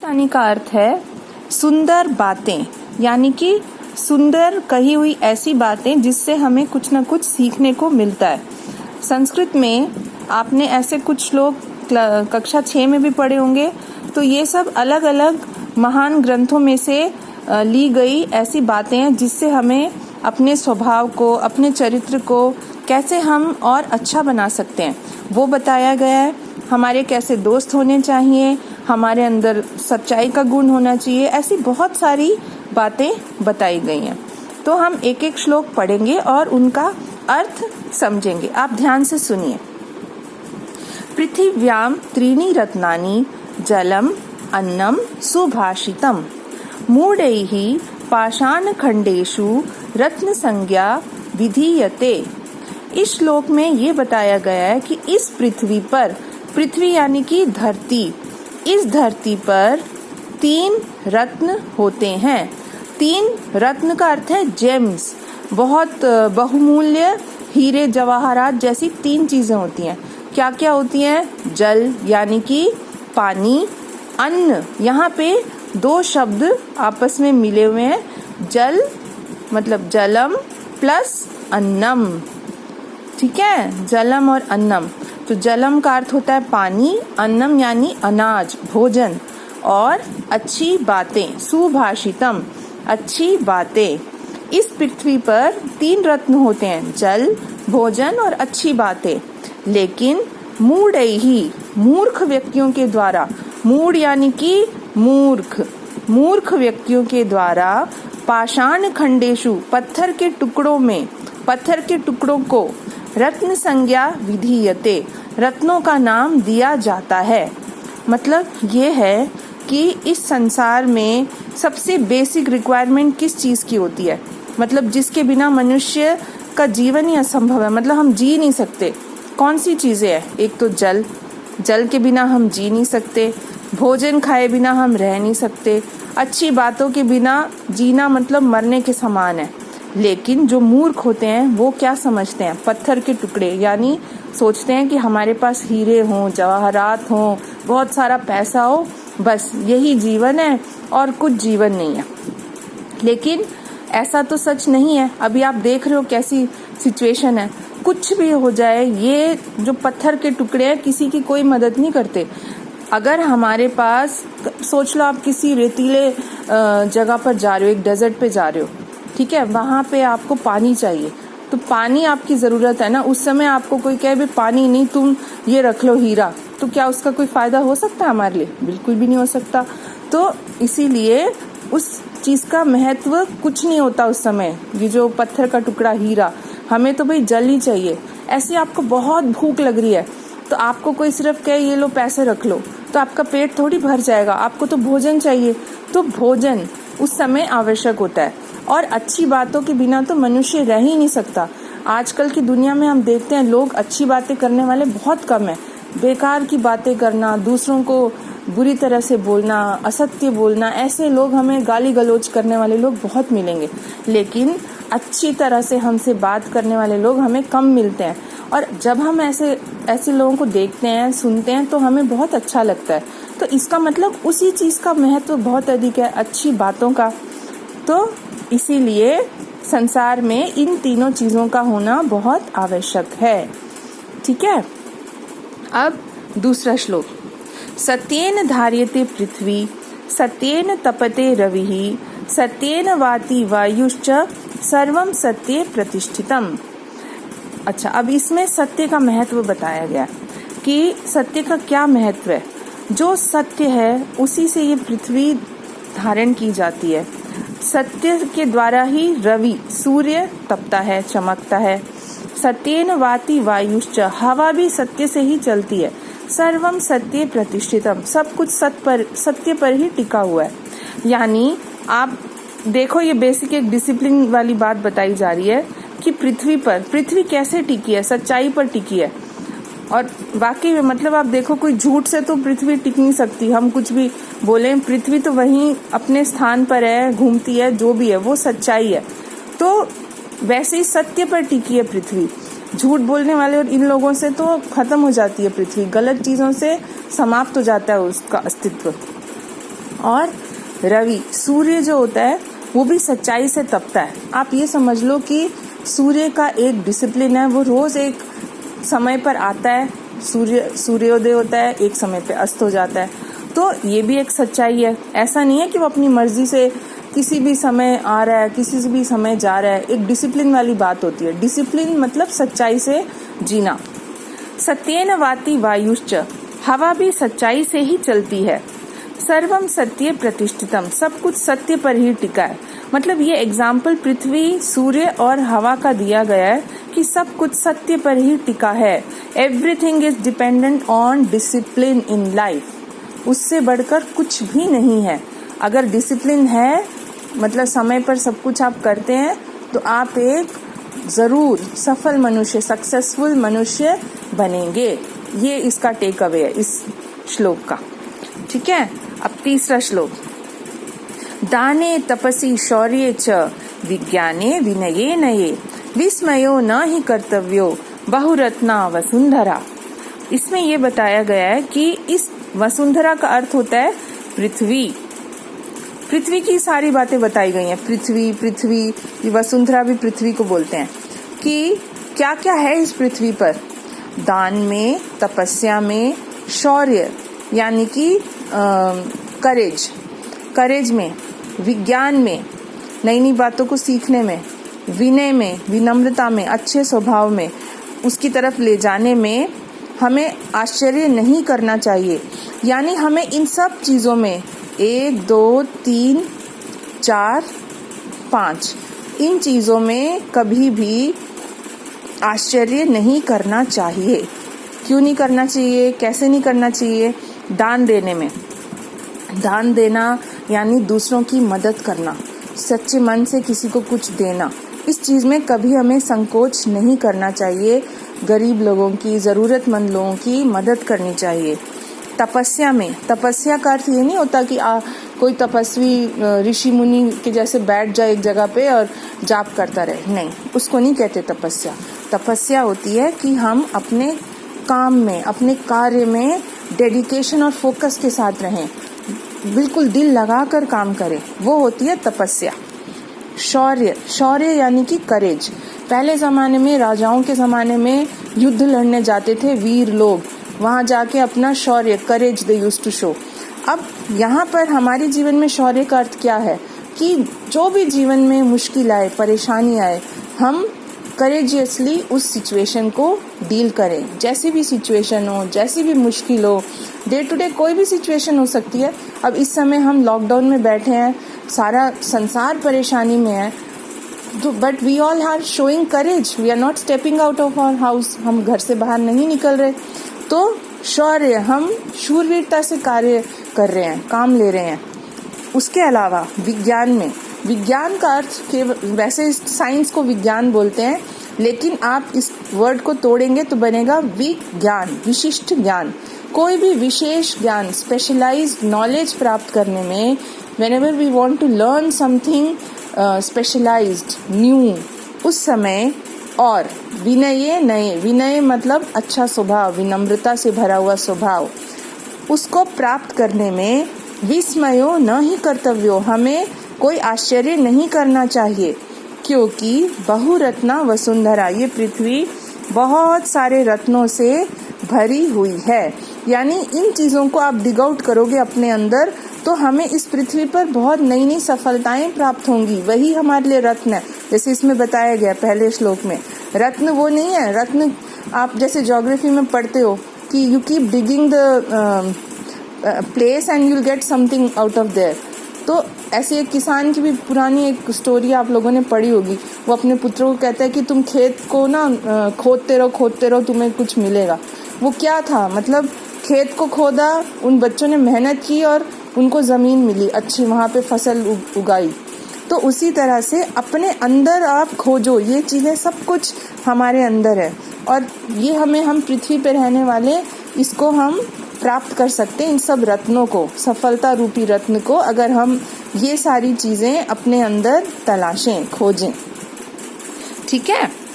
रानी का अर्थ है सुंदर बातें, यानी कि सुंदर कही हुई ऐसी बातें जिससे हमें कुछ न कुछ सीखने को मिलता है। संस्कृत में आपने ऐसे कुछ श्लोक कक्षा 6 में भी पढ़े होंगे। तो ये सब अलग अलग महान ग्रंथों में से ली गई ऐसी बातें हैं जिससे हमें अपने स्वभाव को, अपने चरित्र को कैसे हम और अच्छा बना सकते हैं वो बताया गया है। हमारे कैसे दोस्त होने चाहिए, हमारे अंदर सच्चाई का गुण होना चाहिए, ऐसी बहुत सारी बातें बताई गई हैं। तो हम एक एक श्लोक पढ़ेंगे और उनका अर्थ समझेंगे। आप ध्यान से सुनिए। पृथिव्याम त्रीणि रत्नानि जलम अन्नम सुभाषितम मूढ़ैः पाषाणखंडेषु रत्न संज्ञा विधीयते। इस श्लोक में ये बताया गया है कि इस पृथ्वी पर, पृथ्वी यानी कि धरती, इस धरती पर 3 रत्न होते हैं। 3 रत्न का अर्थ है जेम्स, बहुत बहुमूल्य हीरे जवाहरात जैसी 3 चीजें होती हैं। क्या क्या होती हैं? जल यानी कि पानी, अन्न, यहाँ पे 2 शब्द आपस में मिले हुए हैं। जल मतलब जलम प्लस अन्नम, ठीक है, जलम और अन्नम। तो जलम का अर्थ होता है पानी, अन्नम यानी अनाज, भोजन, और अच्छी बातें, सुभाषितम, अच्छी बातें। इस पृथ्वी पर 3 रत्न होते हैं, जल, भोजन और अच्छी बातें। लेकिन मूढ़ैः, मूर्ख व्यक्तियों के द्वारा, मूढ़ यानी कि मूर्ख, मूर्ख व्यक्तियों के द्वारा पाषाण खंडेषु, पत्थर के टुकड़ों में, पत्थर के टुकड़ों को रत्न संज्ञा विधीयते, रत्नों का नाम दिया जाता है। मतलब ये है कि इस संसार में सबसे बेसिक रिक्वायरमेंट किस चीज़ की होती है, मतलब जिसके बिना मनुष्य का जीवन ही असंभव है, मतलब हम जी नहीं सकते। कौन सी चीज़ें हैं? एक तो जल, जल के बिना हम जी नहीं सकते, भोजन खाए बिना हम रह नहीं सकते, अच्छी बातों के बिना जीना मतलब मरने के समान है। लेकिन जो मूर्ख होते हैं वो क्या समझते हैं? पत्थर के टुकड़े, यानी सोचते हैं कि हमारे पास हीरे हों, जवाहरात हों, बहुत सारा पैसा हो, बस यही जीवन है और कुछ जीवन नहीं है। लेकिन ऐसा तो सच नहीं है। अभी आप देख रहे हो कैसी सिचुएशन है, कुछ भी हो जाए, ये जो पत्थर के टुकड़े हैं किसी की कोई मदद नहीं करते। अगर हमारे पास, सोच लो आप किसी रेतीले जगह पर जा रहे हो, एक डेजर्ट पे जा रहे हो, ठीक है, वहाँ पे आपको पानी चाहिए, तो पानी आपकी ज़रूरत है ना। उस समय आपको कोई कहे भी पानी नहीं, तुम ये रख लो हीरा, तो क्या उसका कोई फ़ायदा हो सकता है हमारे लिए? बिल्कुल भी नहीं हो सकता। तो इसीलिए उस चीज़ का महत्व कुछ नहीं होता उस समय। ये जो पत्थर का टुकड़ा हीरा, हमें तो भाई जल ही चाहिए। ऐसे आपको बहुत भूख लग रही है तो आपको कोई सिर्फ कहे ये लो पैसे रख लो, तो आपका पेट थोड़ी भर जाएगा, आपको तो भोजन चाहिए। तो भोजन उस समय आवश्यक होता है, और अच्छी बातों के बिना तो मनुष्य रह ही नहीं सकता। आजकल की दुनिया में हम देखते हैं लोग अच्छी बातें करने वाले बहुत कम हैं। बेकार की बातें करना, दूसरों को बुरी तरह से बोलना, असत्य बोलना, ऐसे लोग, हमें गाली गलौज करने वाले लोग बहुत मिलेंगे। लेकिन अच्छी तरह से हमसे बात करने वाले लोग हमें कम मिलते हैं। और जब हम ऐसे लोगों को देखते हैं, सुनते हैं, तो हमें बहुत अच्छा लगता है। तो इसका मतलब उसी चीज़ का महत्व बहुत अधिक है, अच्छी बातों का। तो इसीलिए संसार में इन तीनों चीज़ों का होना बहुत आवश्यक है, ठीक है। अब दूसरा श्लोक। सत्येन धार्यते पृथ्वी, सत्येन तपते रविः, सत्येन वाति वायुश्च, सर्वं सत्ये प्रतिष्ठितम। अच्छा, अब इसमें सत्य का महत्व बताया गया कि सत्य का क्या महत्व है। जो सत्य है उसी से ये पृथ्वी धारण की जाती है। सत्य के द्वारा ही रवि, सूर्य तपता है, चमकता है। सत्येन वाति वायुश्च, हवा भी सत्य से ही चलती है। सर्वम सत्ये प्रतिष्ठितम, सब कुछ सत्य पर ही टिका हुआ है। यानी आप देखो, ये बेसिक एक डिसिप्लिन वाली बात बताई जा रही है कि पृथ्वी कैसे टिकी है, सच्चाई पर टिकी है। और वाकई में मतलब आप देखो, कोई झूठ से तो पृथ्वी टिक नहीं सकती। हम कुछ भी बोलें, पृथ्वी तो वहीं अपने स्थान पर है, घूमती है, जो भी है वो सच्चाई है। तो वैसे ही सत्य पर टिकी है पृथ्वी। झूठ बोलने वाले और इन लोगों से तो खत्म हो जाती है पृथ्वी, गलत चीजों से समाप्त हो जाता है उसका अस्तित्व। और रवि सूर्य जो होता है वो भी सच्चाई से तपता है। आप ये समझ लो कि सूर्य का एक डिसिप्लिन है, वो रोज एक समय पर आता है, सूर्योदय होता है, एक समय पे अस्त हो जाता है। तो ये भी एक सच्चाई है। ऐसा नहीं है कि वो अपनी मर्जी से किसी भी समय आ रहा है, किसी भी समय जा रहा है। एक डिसिप्लिन वाली बात होती है। डिसिप्लिन मतलब सच्चाई से जीना। सत्येन वाति वायुश्च, हवा भी सच्चाई से ही चलती है। सर्वम सत्ये प्रतिष्ठितम, सब कुछ सत्य पर ही टिका है। मतलब ये एग्जाम्पल पृथ्वी, सूर्य और हवा का दिया गया है कि सब कुछ सत्य पर ही टिका है। Everything is dependent on discipline in life. उससे बढ़कर कुछ भी नहीं है। अगर डिसिप्लिन है, मतलब समय पर सब कुछ आप करते हैं, तो आप एक जरूर सफल मनुष्य, सक्सेसफुल मनुष्य बनेंगे। ये इसका टेक अवे है इस श्लोक का। ठीक है, अब तीसरा श्लोक। दाने तपसी शौर्ये च विज्ञाने विनये नये विस्मयो न ही कर्तव्यो बहुरत्ना वसुंधरा। इसमें ये बताया गया है कि इस वसुंधरा का अर्थ होता है पृथ्वी। पृथ्वी की सारी बातें बताई गई हैं। पृथ्वी, ये वसुंधरा भी पृथ्वी को बोलते हैं कि क्या क्या है इस पृथ्वी पर। दान में, तपस्या में, शौर्य यानी कि करेज में, विज्ञान में, नई नई बातों को सीखने में, विनय में, विनम्रता में, अच्छे स्वभाव में, उसकी तरफ ले जाने में हमें आश्चर्य नहीं करना चाहिए। यानी हमें इन सब चीज़ों में 1, 2, 3, 4, 5 इन चीज़ों में कभी भी आश्चर्य नहीं करना चाहिए। क्यों नहीं करना चाहिए? कैसे नहीं करना चाहिए? दान देने में, दान देना यानी दूसरों की मदद करना, सच्चे मन से किसी को कुछ देना, इस चीज़ में कभी हमें संकोच नहीं करना चाहिए। गरीब लोगों की, ज़रूरतमंद लोगों की मदद करनी चाहिए। तपस्या में, तपस्या का अर्थ ये नहीं होता कि कोई तपस्वी ऋषि मुनि के जैसे बैठ जाए एक जगह पे और जाप करता रहे, नहीं, उसको नहीं कहते तपस्या। तपस्या होती है कि हम अपने काम में, अपने कार्य में डेडिकेशन और फोकस के साथ रहें, बिल्कुल दिल लगाकर काम करें, वो होती है तपस्या। शौर्य यानी कि करेज। पहले ज़माने में, राजाओं के ज़माने में युद्ध लड़ने जाते थे वीर लोग, वहाँ जाके अपना शौर्य, करेज दे यूज्ड टू शो। अब यहाँ पर हमारे जीवन में शौर्य का अर्थ क्या है कि जो भी जीवन में मुश्किल आए, परेशानी आए, हम करेजियसली उस सिचुएशन को डील करें। जैसी भी सिचुएशन हो, जैसी भी मुश्किल हो, डे टू डे कोई भी सिचुएशन हो सकती है। अब इस समय हम लॉकडाउन में बैठे हैं, सारा संसार परेशानी में है, तो but we all are showing courage, we are not stepping out of our house, हम घर से बाहर नहीं निकल रहे। तो शौर्य, हम शूरवीरता से कार्य कर रहे हैं, काम ले रहे हैं। उसके अलावा विज्ञान में, विज्ञान का अर्थ केवल, वैसे साइंस को विज्ञान बोलते हैं, लेकिन आप इस वर्ड को तोड़ेंगे तो बनेगा विज्ञान, विशिष्ट ज्ञान। कोई भी विशेष ज्ञान, स्पेशलाइज्ड नॉलेज प्राप्त करने में, whenever we want to learn something specialised, new, उस समय। और विनय नए, विनय मतलब अच्छा स्वभाव, विनम्रता से भरा हुआ स्वभाव, उसको प्राप्त करने में विस्मयो न ही कर्तव्यो, हमें कोई आश्चर्य नहीं करना चाहिए, क्योंकि बहुरत्ना वसुंधरा, ये पृथ्वी बहुत सारे रत्नों से भरी हुई है। यानी इन चीज़ों को आप डिग आउट करोगे अपने अंदर, तो हमें इस पृथ्वी पर बहुत नई नई सफलताएं प्राप्त होंगी। वही हमारे लिए रत्न है। जैसे इसमें बताया गया पहले श्लोक में, रत्न वो नहीं है। रत्न आप जैसे ज्योग्राफी में पढ़ते हो कि you keep digging the place and you'll get something out of their. तो ऐसे एक किसान की भी पुरानी एक स्टोरी आप लोगों ने पढ़ी होगी। वो अपने पुत्रों को कहता है कि तुम खेत को ना खोदते रहो, तुम्हें कुछ मिलेगा। वो क्या था, मतलब खेत को खोदा, उन बच्चों ने मेहनत की और उनको ज़मीन मिली अच्छी, वहाँ पे फसल उगाई। तो उसी तरह से अपने अंदर आप खोजो, ये चीज़ें सब कुछ हमारे अंदर है, और ये हम पृथ्वी पे रहने वाले, इसको हम प्राप्त कर सकते हैं, इन सब रत्नों को, सफलता रूपी रत्न को, अगर हम ये सारी चीज़ें अपने अंदर तलाशें, खोजें। ठीक है।